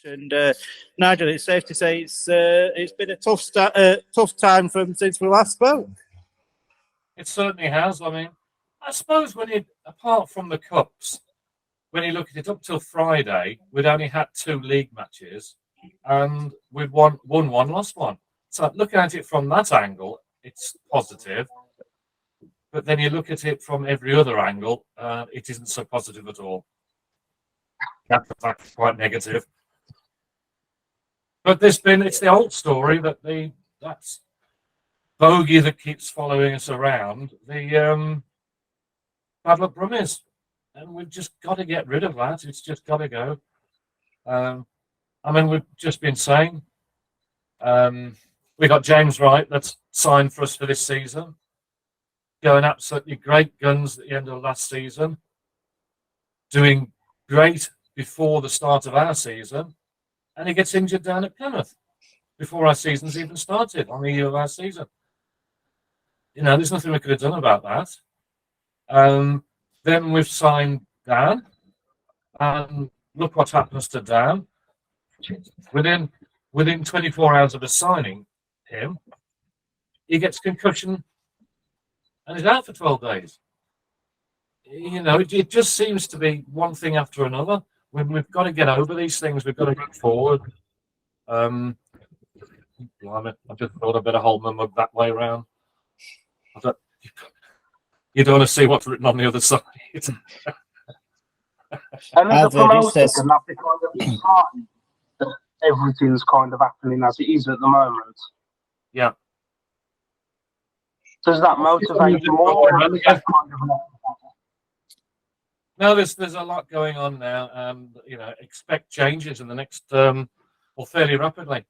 And Nigel, it's safe to say it's been a tough time since we last spoke. It certainly has. I mean, I suppose apart from the cups, when you look at it up till Friday, we'd only had 2 league matches, and we'd won one, lost one. So looking at it from that angle, it's positive. But then you look at it from every other angle, it isn't so positive at all. That's in fact quite negative. But it's the old story that that's bogey that keeps following us around, the bad luck Brummies. And we've just got to get rid of that. It's just got to go. I mean, we've just been saying we got James Wright that's signed for us for this season, going absolutely great guns at the end of last season, doing great before the start of our season, and he gets injured down at Plymouth before our season's even started, on the eve of our season. You know, there's nothing we could have done about that. Then we've signed Dan, and look what happens to Dan. Within 24 hours of us signing him, he gets concussion and is out for 12 days. You know, it just seems to be one thing after another. We've got to get over these things. We've got to move forward. I just thought I'd better hold my mug that way around. You don't want to see what's written on the other side. And as a promoter, can that be kind of important that everything's kind of happening as it is at the moment? Yeah. Does that motivate you more? No, there's a lot going on now, and expect changes in the next, fairly rapidly.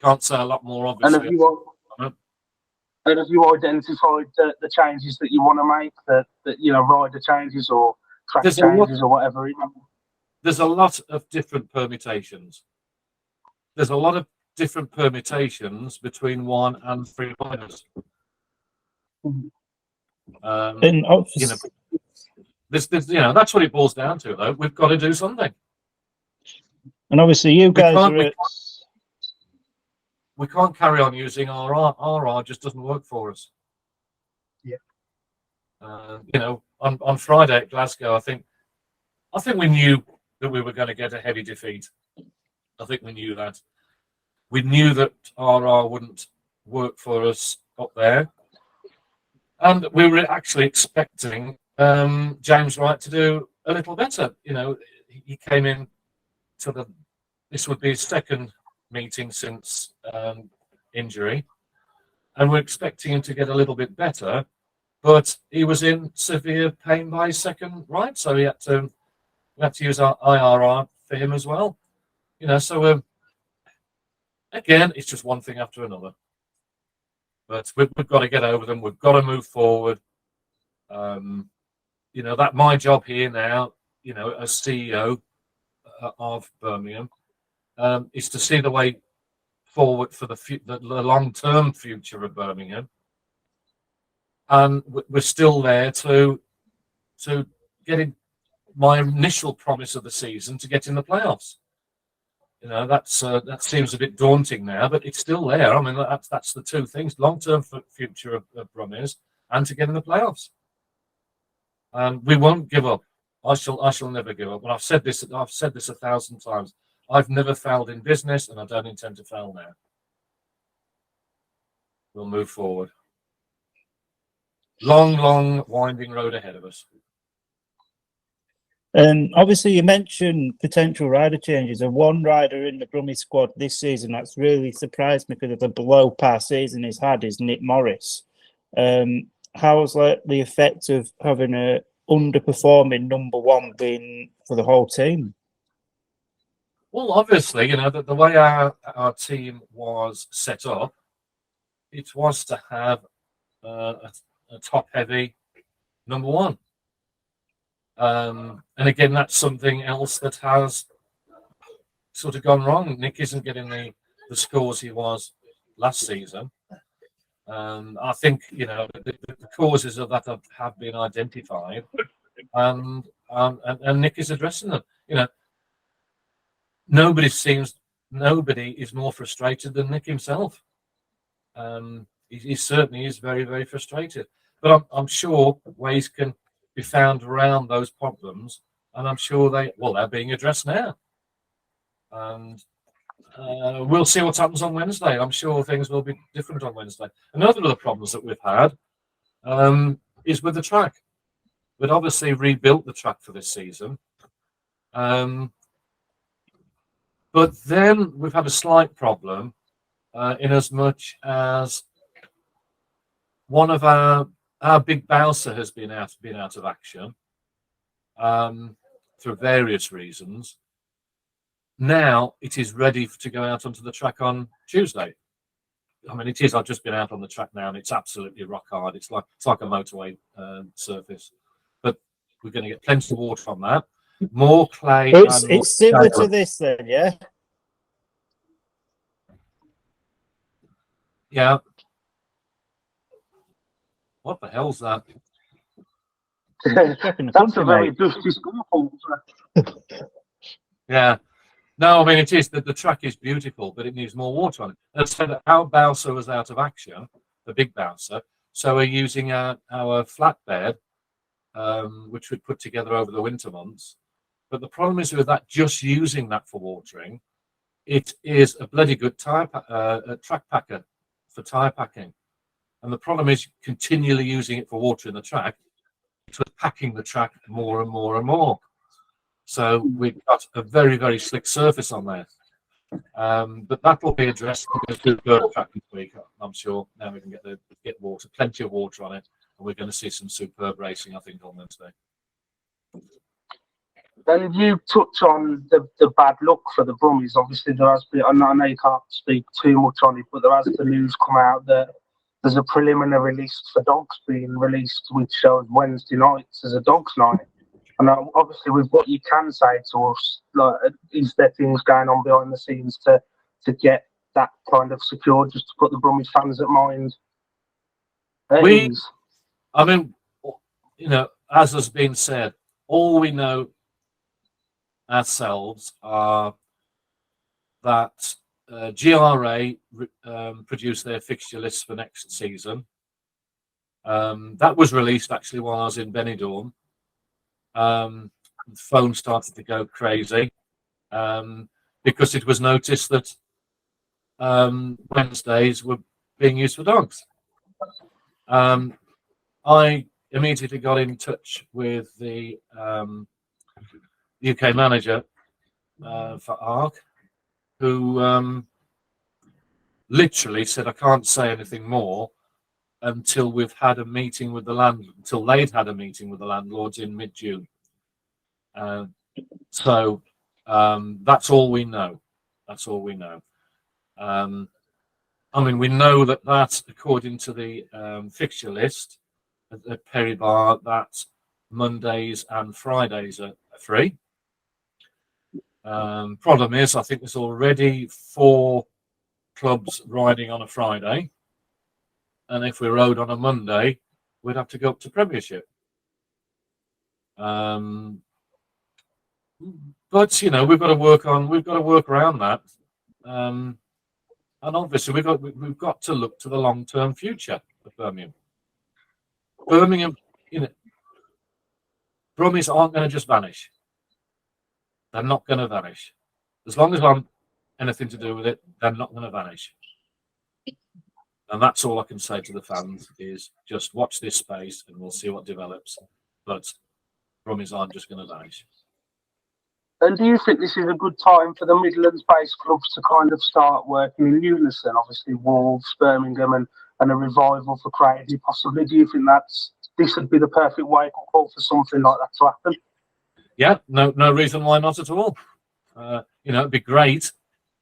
Can't say a lot more, obviously. And have you identified the changes that you want to make? That rider changes or track changes or whatever. There's a lot of different permutations. There's a lot of different permutations between 1 and 3 riders. That's what it boils down to, though. We've got to do something. And obviously, you guys we can't carry on using RR. RR just doesn't work for us. Yeah. On Friday at Glasgow, I think we knew that we were going to get a heavy defeat. I think we knew that. We knew that RR wouldn't work for us up there. And we were actually expecting James Wright to do a little better. He came in this would be his second meeting since injury, and we're expecting him to get a little bit better, but he was in severe pain by his second ride, so we had to use our IRR for him as well. So again, it's just one thing after another. But we've got to get over them. We've got to move forward. That my job here now, as CEO of Birmingham, is to see the way forward for the long-term future of Birmingham. And we're still there to getting my initial promise of the season to get in the playoffs. That seems a bit daunting now, but it's still there. I mean, that's the two things: long-term future of Brummies and to get in the playoffs. And we won't give up. I shall never give up. And I've said this 1,000 times. I've never failed in business, and I don't intend to fail now. We'll move forward. Long, winding road ahead of us. Obviously, you mentioned potential rider changes. And one rider in the Brummie squad this season that's really surprised me because of the below-par season he's had is Nick Morris. How's the effect of having a underperforming number one been for the whole team? Well, obviously, the way our team was set up, it was to have a top-heavy number one. And again, that's something else that has sort of gone wrong. Nick isn't getting the scores he was last season. I think, the causes of that have been identified, and Nick is addressing them. nobody is more frustrated than Nick himself. He certainly is very, very frustrated. But I'm sure ways can be found around those problems, and I'm sure they're being addressed now. And we'll see what happens on Wednesday. I'm sure things will be different on Wednesday. Another of the problems that we've had is with the track. We'd obviously rebuilt the track for this season. But then we've had a slight problem in as much as one of our big bouncer has been out of action for various reasons. Now it is ready to go out onto the track on Tuesday. I mean, it is. I've just been out on the track now, and it's absolutely rock hard. It's like a motorway surface, but we're going to get plenty of water on that. More clay. It's similar to this, then, yeah. Yeah. What the hell's that? That's a very dusty school. Yeah. No, I mean, it is that the track is beautiful, but it needs more water on it. As I said, our bouncer was out of action, the big bouncer, so we're using our flatbed, which we put together over the winter months. But the problem is with that, just using that for watering, it is a bloody good track packer for tyre packing. And the problem is continually using it for watering the track, it was packing the track more and more and more. So we've got a very, very slick surface on there. But that will be addressed through the track this week, I'm sure. Now we can get water, plenty of water on it, and we're going to see some superb racing, I think, on Wednesday. And you touch on the bad luck for the Brummies. Obviously, there has been, I know you can't speak too much on it, but there has the news come out that there's a preliminary list for dogs being released, which shows Wednesday nights as a dogs' night. And obviously, with what you can say to us, like, is there things going on behind the scenes to get that kind of secured, just to put the Brummies fans at mind? I mean, you know, as has been said, all we know ourselves are that GRA produced their fixture list for next season. That was released actually while I was in Benidorm. The phone started to go crazy because it was noticed that Wednesdays were being used for dogs. I immediately got in touch with the UK manager for ARC, who literally said, I can't say anything more until we've had a meeting with until they'd had a meeting with the landlords in mid-June. So that's all we know. That's all we know. I mean, we know that according to the fixture list at Perry Bar, that Mondays and Fridays are free. Problem is, I think there's already 4 clubs riding on a Friday, and if we rode on a Monday, we'd have to go up to Premiership. But you know, we've got to work around that, and obviously we've got to look to the long-term future of Birmingham. Birmingham, you know, Brummies aren't going to just vanish. They're not going to vanish. As long as I'm anything to do with it, they're not going to vanish. And that's all I can say to the fans is just watch this space and we'll see what develops. But Brummies aren't just going to vanish. And do you think this is a good time for the Midlands-based clubs to kind of start working in unison? Obviously, Wolves, Birmingham, and a revival for Craig, possibly. Do you think this would be the perfect wake-up call for something like that to happen? Yeah, no reason why not at all. You know, it'd be great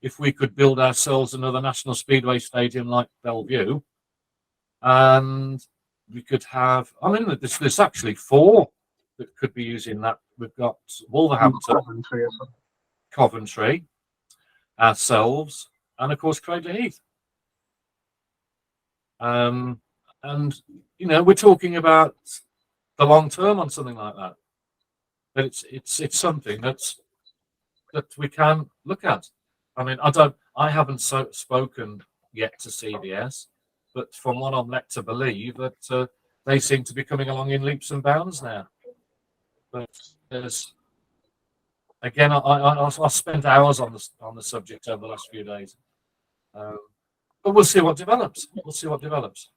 if we could build ourselves another National Speedway stadium like Bellevue, and we could have. I mean, there's actually 4 that could be using that. We've got Wolverhampton, Coventry, ourselves, and of course Craig Heath. And you know, we're talking about the long term on something like that. But it's something that that we can look at. I mean, I haven't spoken yet to CBS, but from what I'm led to believe that they seem to be coming along in leaps and bounds now. But there's again, I spent hours on the subject over the last few days, but we'll see what develops. We'll see what develops.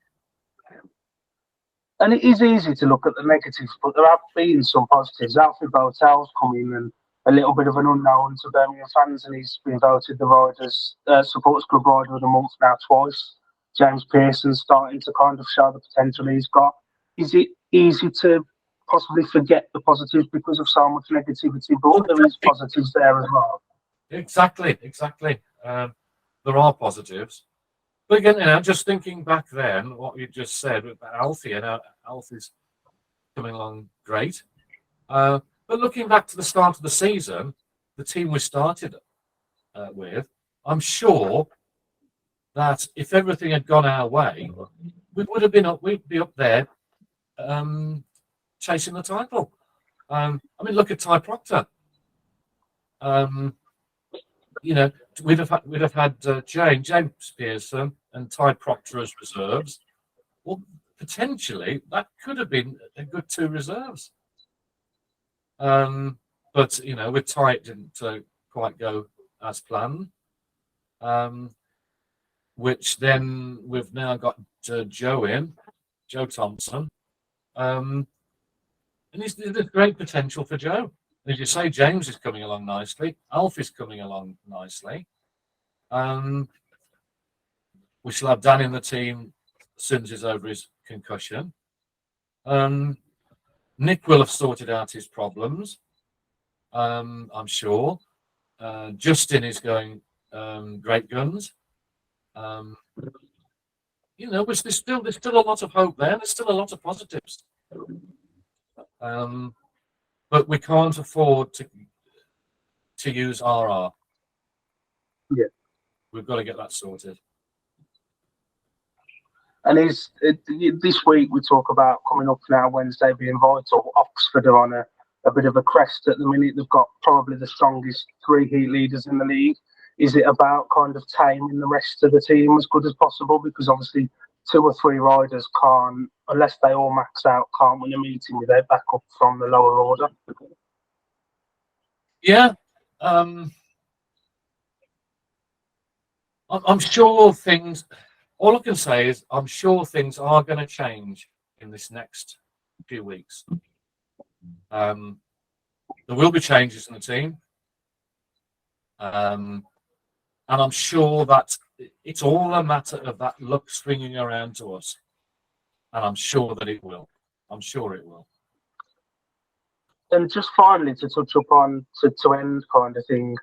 And it is easy to look at the negatives, but there have been some positives. Alfie Botel's come in and a little bit of an unknown to Birmingham fans, and he's been voted the Riders Supporters Club Rider of the Month now twice. James Pearson's starting to kind of show the potential he's got. Is it easy to possibly forget the positives because of so much negativity? But there is positives there as well. Exactly. There are positives. But again, just thinking back then, what you just said about Alfie, and Alfie's coming along great. But looking back to the start of the season, the team we started with, I'm sure that if everything had gone our way, we'd be up there chasing the title. I mean, look at Ty Proctor. We'd have had James Pearson and Ty Proctor as reserves. Well, potentially that could have been a good two reserves. But with Ty, it didn't quite go as planned. Which then we've now got Joe Thompson, and there's great potential for Joe. As you say, James is coming along nicely. Alfie's coming along nicely. We shall have Dan in the team as soon as he's over his concussion. Nick will have sorted out his problems, I'm sure. Justin is going great guns. There's still a lot of hope there. There's still a lot of positives. But we can't afford to use RR. Yeah, we've got to get that sorted. And this week we talk about coming up now Wednesday being vital. Oxford are on a bit of a crest at the minute. They've got probably the strongest three heat leaders in the league. Is it about kind of taming the rest of the team as good as possible? Because obviously 2 or 3 riders can't, unless they all max out, can't win a meeting without backup from the lower order. Yeah. I'm sure things, all I can say is I'm sure things are going to change in this next few weeks. There will be changes in the team. And I'm sure that it's all a matter of that luck swinging around to us. And I'm sure that it will. I'm sure it will. And just finally, to touch upon, to end kind of thing,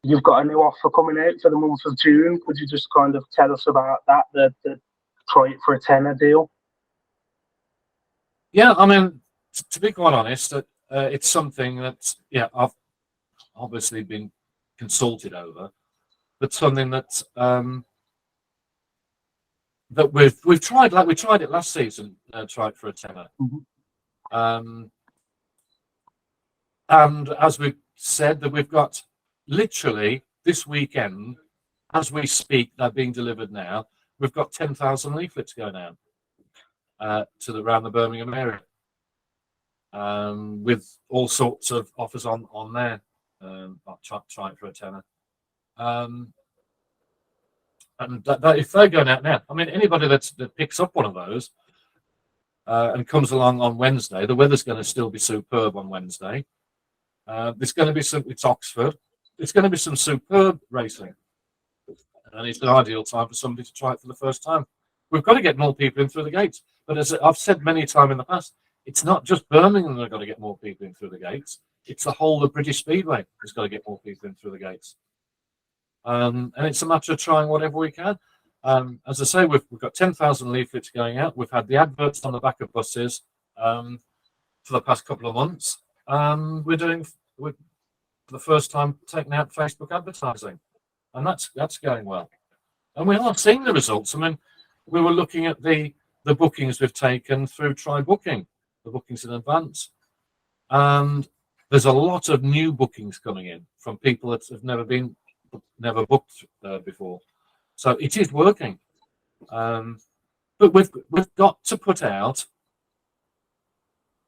you've got a new offer coming out for the month of June. Could you just kind of tell us about that, the try it for a tenner deal? Yeah, I mean, to be quite honest, it's something that, I've obviously been consulted over, but something that that we've tried, like we tried it last season, tried for a tenner. Mm-hmm. And as we said, that we've got literally this weekend, as we speak, they're being delivered now. We've got 10,000 leaflets going out around the Birmingham area, with all sorts of offers on there. Try it for a tenner. And that if they're going out now, I mean, anybody that picks up one of those and comes along on Wednesday, the weather's going to still be superb on Wednesday. There's going to be it's Oxford. It's going to be some superb racing. And it's an ideal time for somebody to try it for the first time. We've got to get more people in through the gates. But as I've said many times in the past, it's not just Birmingham that have got to get more people in through the gates. It's the whole of British Speedway that's got to get more people in through the gates. And it's a matter of trying whatever we can. As I say, we've got 10,000 leaflets going out. We've had the adverts on the back of buses for the past couple of months. We're for the first time taking out Facebook advertising, and that's going well. And we are seeing the results. I mean, we were looking at the bookings we've taken through Try Booking, the bookings in advance, and There's a lot of new bookings coming in from people that have never booked before. So it is working. But we've got to put out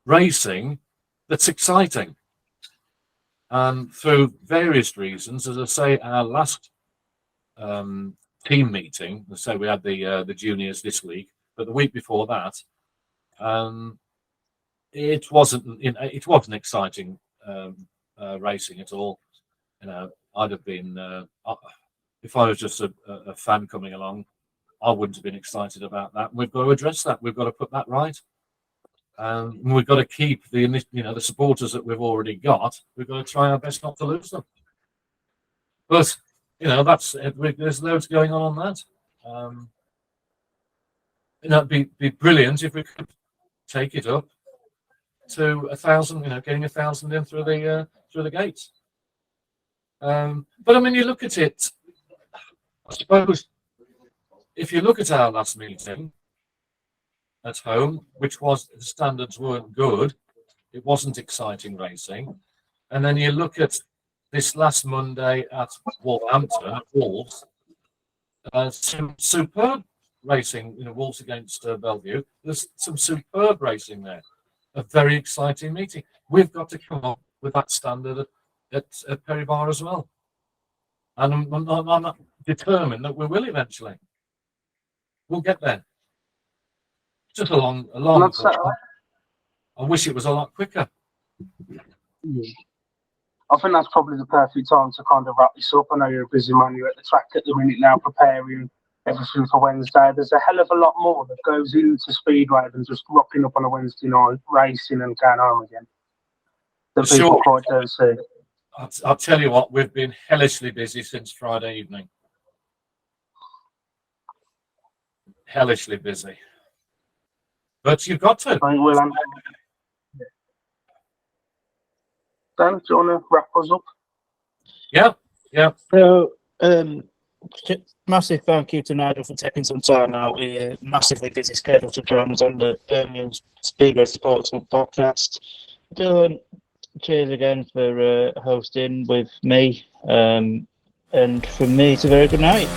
racing that's exciting. And through various reasons, as I say, our last team meeting, let's say we had the juniors this week, but the week before that, it wasn't exciting racing at all. You know, I'd have been if I was just a fan coming along, I wouldn't have been excited about that. We've got to address that. We've got to put that right. We've got to keep the supporters that we've already got. We've got to try our best not to lose them. But there's loads going on that. It'd be brilliant if we could take it up to 1,000. Getting 1,000 in through the gates. But I mean, you look at it. I suppose if you look at our last meeting at home, which was the standards weren't good, it wasn't exciting racing, and then you look at this last Monday at Wolverhampton at Wolves, some superb racing. Wolves against Bellevue. There's some superb racing there. A very exciting meeting. We've got to come up with that standard at Perry Bar as well, and I'm determined that we will eventually. We'll get there. Just a long. I wish it was a lot quicker. Yeah. I think that's probably the perfect time to kind of wrap this up. I know you're a busy man. You're at the track at the minute now, preparing everything for Wednesday. There's a hell of a lot more that goes into Speedway than just rocking up on a Wednesday night, racing and going home again. The people quite don't see. I'll tell you what, we've been hellishly busy since Friday evening. Hellishly busy. But you've got to. I think we'll Dan, do you want to wrap us up? Yeah. So, massive thank you to Nigel for taking some time out. We're massively busy schedule to join us on the Birmingham Speedway Sports Hub podcast. Dylan, cheers again for hosting with me. And from me, it's a very good night.